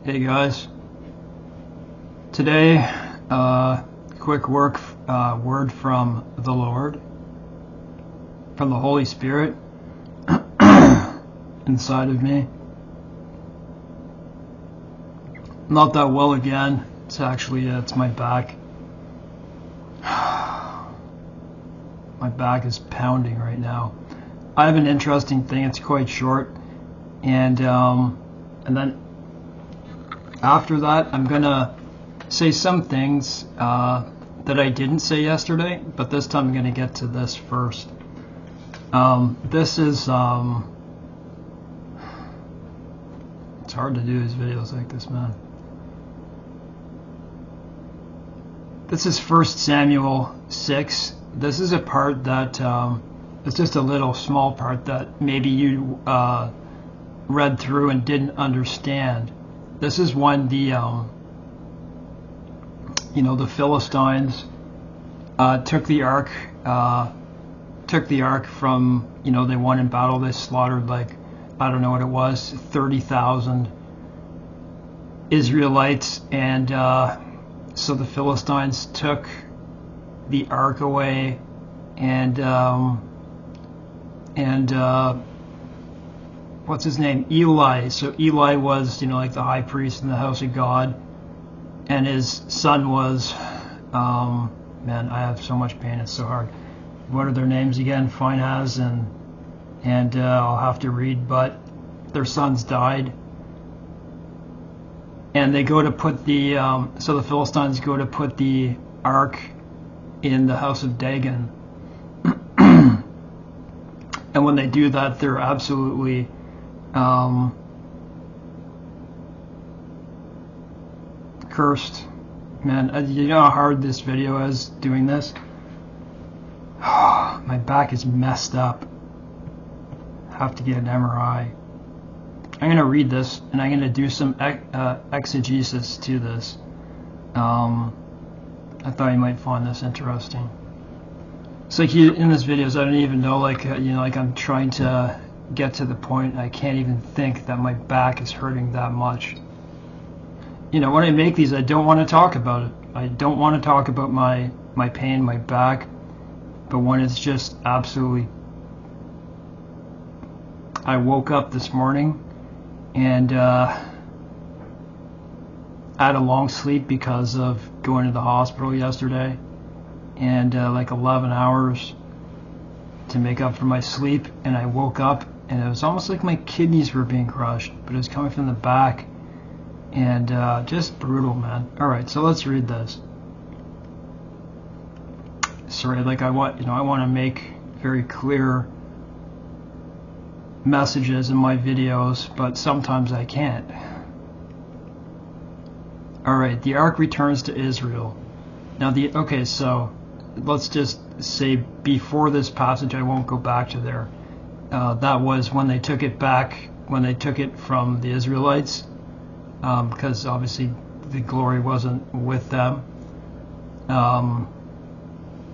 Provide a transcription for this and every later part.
Hey guys, today quick word from the Lord, from the Holy Spirit inside of me. Not that well again. It's actually it's my back. My back is pounding right now. I have an interesting thing. It's quite short, and then after that, I'm gonna say some things that I didn't say yesterday, but this time I'm gonna get to this first. This is it's hard to do these videos like this, man. This is 1 Samuel 6. This is a part that it's just a little small part that maybe you read through and didn't understand. This is when the Philistines took the ark from, they won in battle. They slaughtered, like, I don't know what it was, 30,000 Israelites, and so the Philistines took the ark away, and what's his name? Eli. So Eli was, like the high priest in the house of God, and his son was, man, I have so much pain, it's so hard. What are their names again? Phinehas and I'll have to read, but their sons died, and they go to put the, so the Philistines go to put the ark in the house of Dagon, and when they do that, they're absolutely cursed. Man, you know how hard this video is doing this? My back is messed up. I have to get an MRI. I'm going to read this, and I'm going to do some exegesis to this. I thought you might find this interesting. It's like in this videos, I don't even know, like, like I'm trying to get to the point, I can't even think that my back is hurting that much. When I make these, I don't want to talk about it. I don't want to talk about my pain, my back, but when it's just absolutely... I woke up this morning and I had a long sleep because of going to the hospital yesterday, and like 11 hours to make up for my sleep, and I woke up and it was almost like my kidneys were being crushed, but it was coming from the back, and just brutal, man. Alright, so let's read this. Sorry, like I want to make very clear messages in my videos, but sometimes I can't. Alright, the ark returns to Israel. Now okay, so let's just say before this passage, I won't go back to there. That was when they took it back, when they took it from the Israelites, because obviously the glory wasn't with them.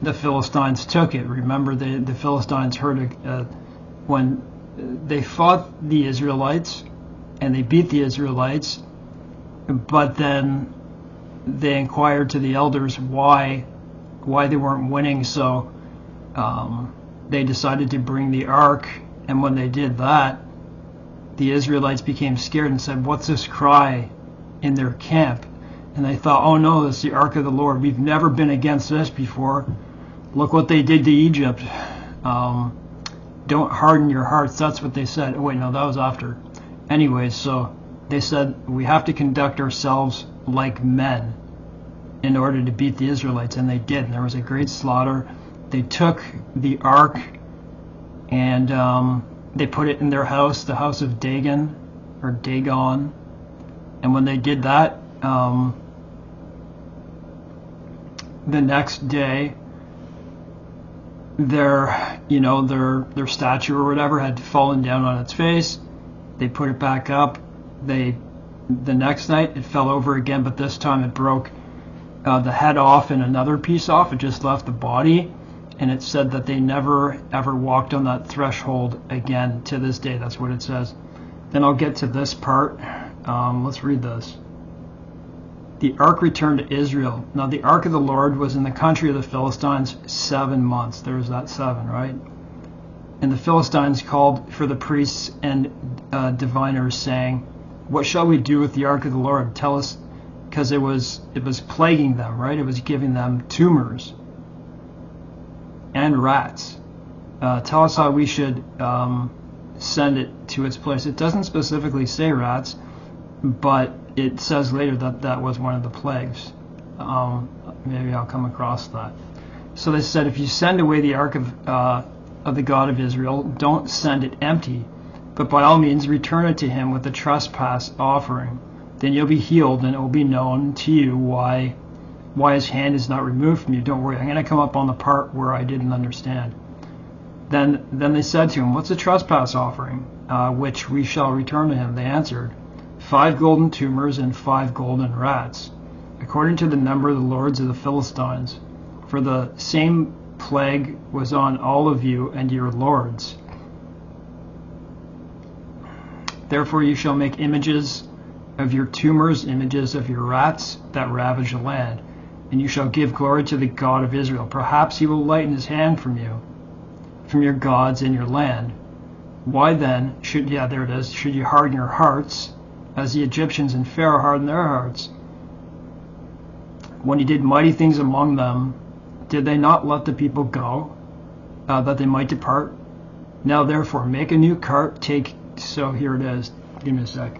The Philistines took it. Remember, the Philistines heard when they fought the Israelites and they beat the Israelites, but then they inquired to the elders why they weren't winning, so they decided to bring the ark, and when they did that, the Israelites became scared and said, "What's this cry in their camp?" And they thought, "Oh no, it's the ark of the Lord. We've never been against this before. Look what they did to Egypt. Don't harden your hearts." That's what they said. Oh, wait, no, that was after. Anyways, so they said, we have to conduct ourselves like men in order to beat the Israelites, and they did. And there was a great slaughter. They took the ark and they put it in their house, the house of Dagon, or Dagon. And when they did that, the next day, their statue or whatever had fallen down on its face. They put it back up. The next night it fell over again, but this time it broke the head off and another piece off. It just left the body, and it said that they never ever walked on that threshold again to this day. That's what it says. Then I'll get to this part Let's read this. The ark returned to Israel. Now the ark of the Lord was in the country of the Philistines 7 months. There's that 7, right? And the Philistines called for the priests and diviners, saying, "What shall we do with the ark of the Lord? Tell us," because it was plaguing them, right? It was giving them tumors and rats. Tell us how we should send it to its place. It doesn't specifically say rats, but it says later that that was one of the plagues. Maybe I'll come across that. So they said, if you send away the ark of the God of Israel, don't send it empty, but by all means return it to him with a trespass offering. Then you'll be healed, and it will be known to you why his hand is not removed from you. Don't worry, I'm going to come up on the part where I didn't understand. Then they said to him, "What's a trespass offering, which we shall return to him?" They answered, 5 golden tumors and 5 golden rats, according to the number of the lords of the Philistines. For the same plague was on all of you and your lords. Therefore you shall make images of your tumors, images of your rats that ravage the land, and you shall give glory to the God of Israel. Perhaps he will lighten his hand from you, from your gods in your land. Why then should you harden your hearts, as the Egyptians and Pharaoh hardened their hearts? When he did mighty things among them, did they not let the people go, that they might depart? Now therefore make a new cart, so here it is. Give me a sec.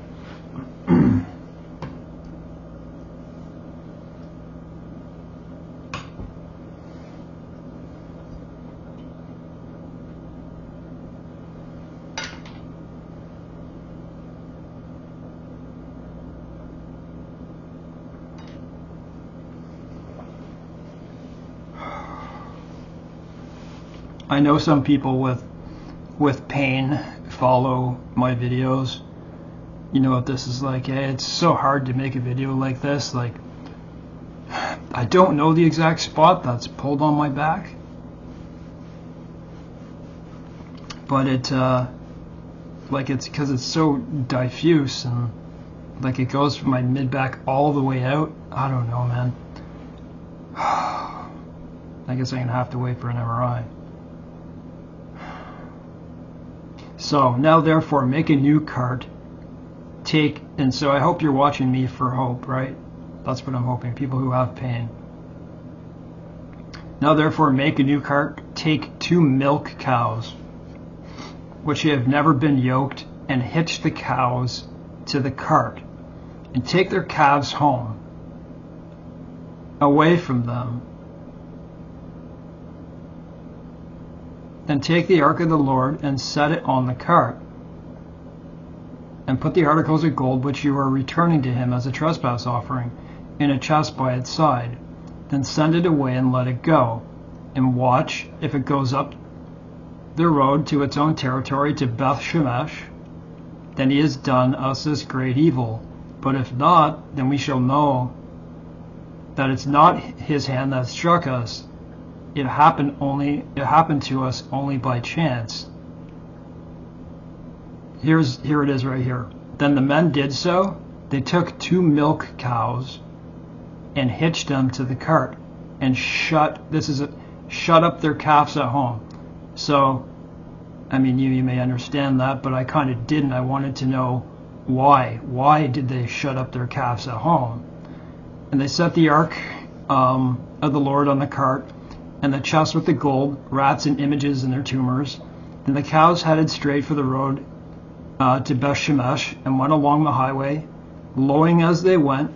I know some people with pain follow my videos. You know what this is like. Hey, it's so hard to make a video like this. Like, I don't know the exact spot that's pulled on my back, but it's because it's so diffuse, and like it goes from my mid back all the way out. I don't know, man. I guess I'm gonna have to wait for an MRI. So now therefore make a new cart, and so I hope you're watching me for hope, right? That's what I'm hoping, people who have pain. Now therefore make a new cart, take 2 milk cows, which have never been yoked, and hitch the cows to the cart, and take their calves home, away from them. Then take the ark of the Lord and set it on the cart, and put the articles of gold which you are returning to him as a trespass offering in a chest by its side. Then send it away and let it go, and watch if it goes up the road to its own territory to Beth Shemesh. Then he has done us this great evil. But if not, then we shall know that it's not his hand that struck us. It happened to us only by chance. Here it is right here. Then the men did so. They took 2 milk cows and hitched them to the cart, and shut up their calves at home. So, I mean, you may understand that, but I kind of didn't. I wanted to know why. Why did they shut up their calves at home? And they set the ark of the Lord on the cart, and the chest with the gold, rats and images and their tumors. Then the cows headed straight for the road to Beth Shemesh, and went along the highway, lowing as they went,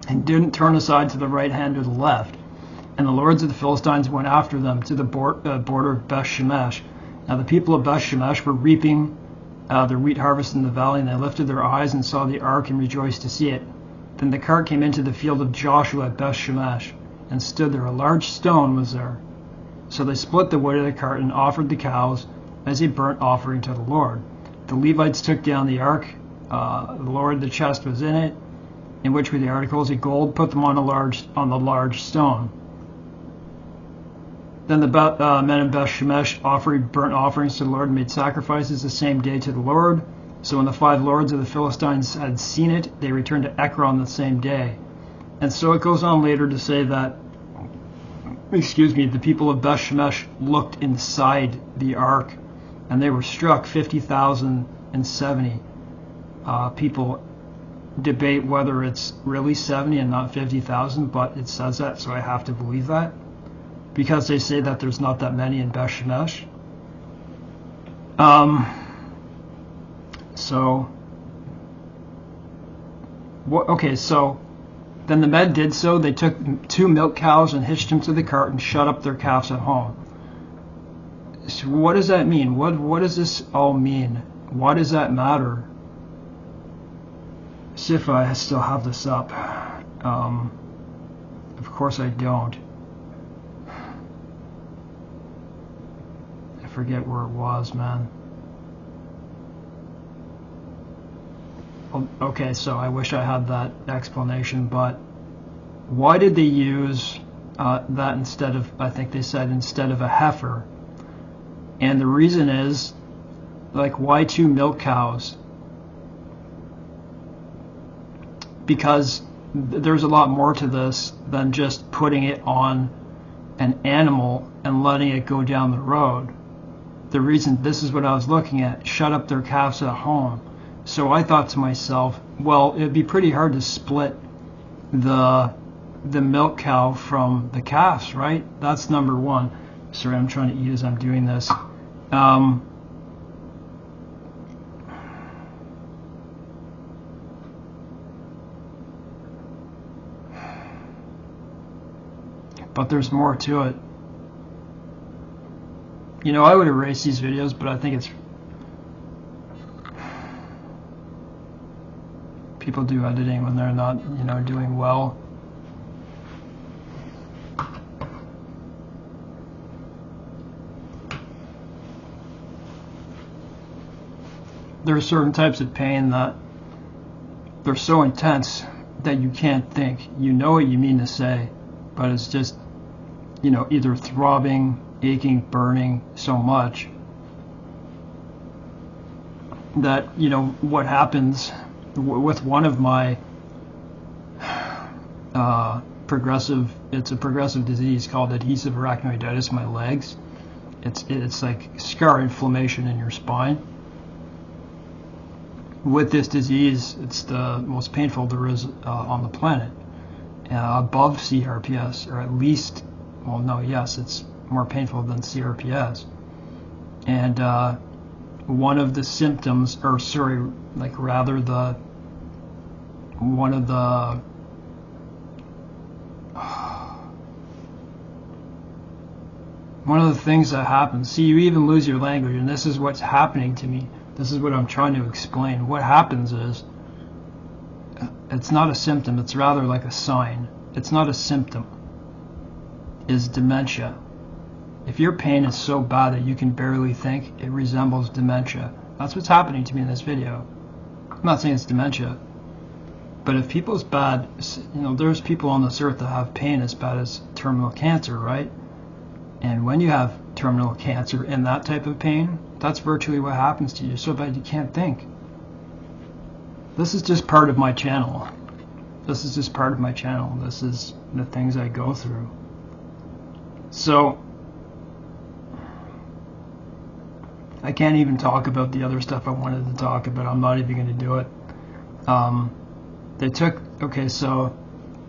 and didn't turn aside to the right hand or the left. And the lords of the Philistines went after them to the border of Beth Shemesh. Now the people of Beth Shemesh were reaping their wheat harvest in the valley, and they lifted their eyes and saw the ark and rejoiced to see it. Then the cart came into the field of Joshua at Beth Shemesh, and stood there. A large stone was there. So they split the wood of the cart and offered the cows as a burnt offering to the Lord. The Levites took down the ark, the Lord, the chest was in it, in which were the articles of gold, put them on the large stone. Then the men of Beth Shemesh offered burnt offerings to the Lord, and made sacrifices the same day to the Lord. So when the 5 lords of the Philistines had seen it, they returned to Ekron the same day. And so it goes on later to say that, the people of Beth-Shemesh looked inside the ark, and they were struck. 50,070 people debate whether it's really 70 and not 50,000, but it says that, so I have to believe that, because they say that there's not that many in Beth-Shemesh. So then the men did so. They took 2 milk cows and hitched them to the cart and shut up their calves at home. So what does that mean? What does this all mean? Why does that matter? See if I still have this up. Of course I don't. I forget where it was, man. Okay, so I wish I had that explanation, but why did they use that instead of, I think they said instead of a heifer? And the reason is, like, why 2 milk cows? Because there's a lot more to this than just putting it on an animal and letting it go down the road. The reason, this is what I was looking at, shut up their calves at home. So I thought to myself, well, it'd be pretty hard to split the milk cow from the calves, right? That's number one. Sorry, I'm trying to eat as I'm doing this. But there's more to it. You know, I would erase these videos, but I think it's... people do editing when they're not, you know, doing well. There are certain types of pain that they're so intense that you can't think. You know what you mean to say, but it's just, you know, either throbbing, aching, burning so much that, you know, what happens with one of my it's a progressive disease called adhesive arachnoiditis in my legs. It's like scar inflammation in your spine. With this disease, it's the most painful there is on the planet, above CRPS, or at least, well, no, yes, it's more painful than CRPS. And one of the symptoms, or sorry, like rather the, one of the, things that happens, see, you even lose your language, and this is what's happening to me. This is what I'm trying to explain. What happens is, it's not a symptom, it's rather like a sign. It's not a symptom, is dementia. If your pain is so bad that you can barely think, it resembles dementia. That's what's happening to me in this video. I'm not saying it's dementia, but if people's bad, you know, there's people on this earth that have pain as bad as terminal cancer, right? And when you have terminal cancer and that type of pain, that's virtually what happens to you. So bad you can't think. This is just part of my channel. This is just part of my channel. This is the things I go through. So I can't even talk about the other stuff I wanted to talk about. I'm not even going to do it. They took, okay, so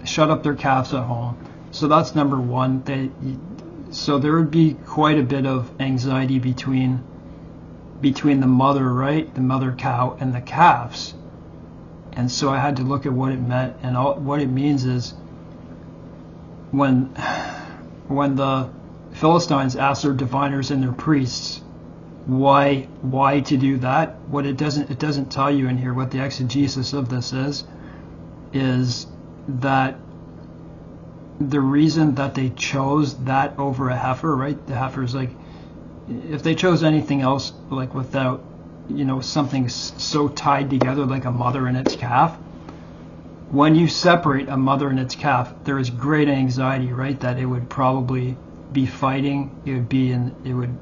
shut up their calves at home. So that's number one. So there would be quite a bit of anxiety between the mother, right, the mother cow, and the calves. And so I had to look at what it meant, and what it means is when the Philistines asked their diviners and their priests why to do that, what it doesn't tell you in here what the exegesis of this is that the reason that they chose that over a heifer, right? The heifer is like, if they chose anything else, like without, you know, something so tied together like a mother and its calf, when you separate a mother and its calf, there is great anxiety, right? That it would probably be fighting. It would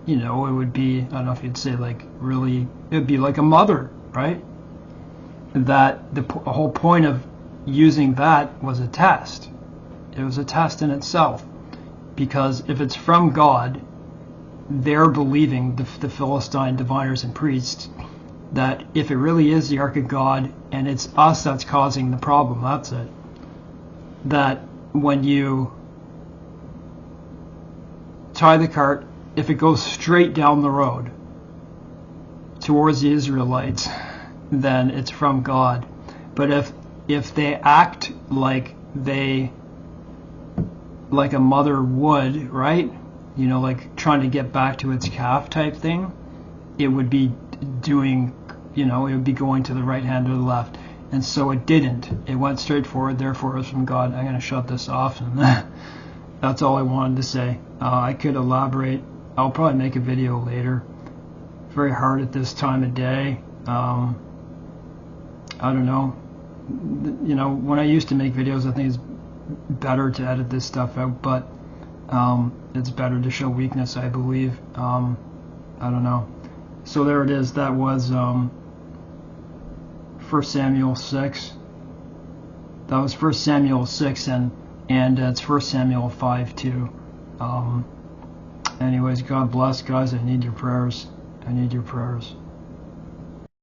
you know, it would be, I don't know if you'd say like really, it would be like a mother, right? That the whole point of using that was a test. It was a test in itself, because if it's from God, they're believing, the Philistine diviners and priests, that if it really is the Ark of God and it's us that's causing the problem, that's it. That when you tie the cart, if it goes straight down the road towards the Israelites, then it's from God. But if they act like a mother would, right? You know, like trying to get back to its calf type thing, it would be doing, you know, it would be going to the right hand or the left. And so it didn't. It went straight forward, therefore it was from God. I'm going to shut this off, and that's all I wanted to say. I could elaborate. I'll probably make a video later. Very hard at this time of day. I don't know. You know, when I used to make videos, I think it's better to edit this stuff out, but it's better to show weakness, I believe. I don't know. So there it is. That was 1 Samuel 6. That was 1 Samuel 6, and it's 1 Samuel 5 too. Anyways, God bless, guys. I need your prayers. I need your prayers.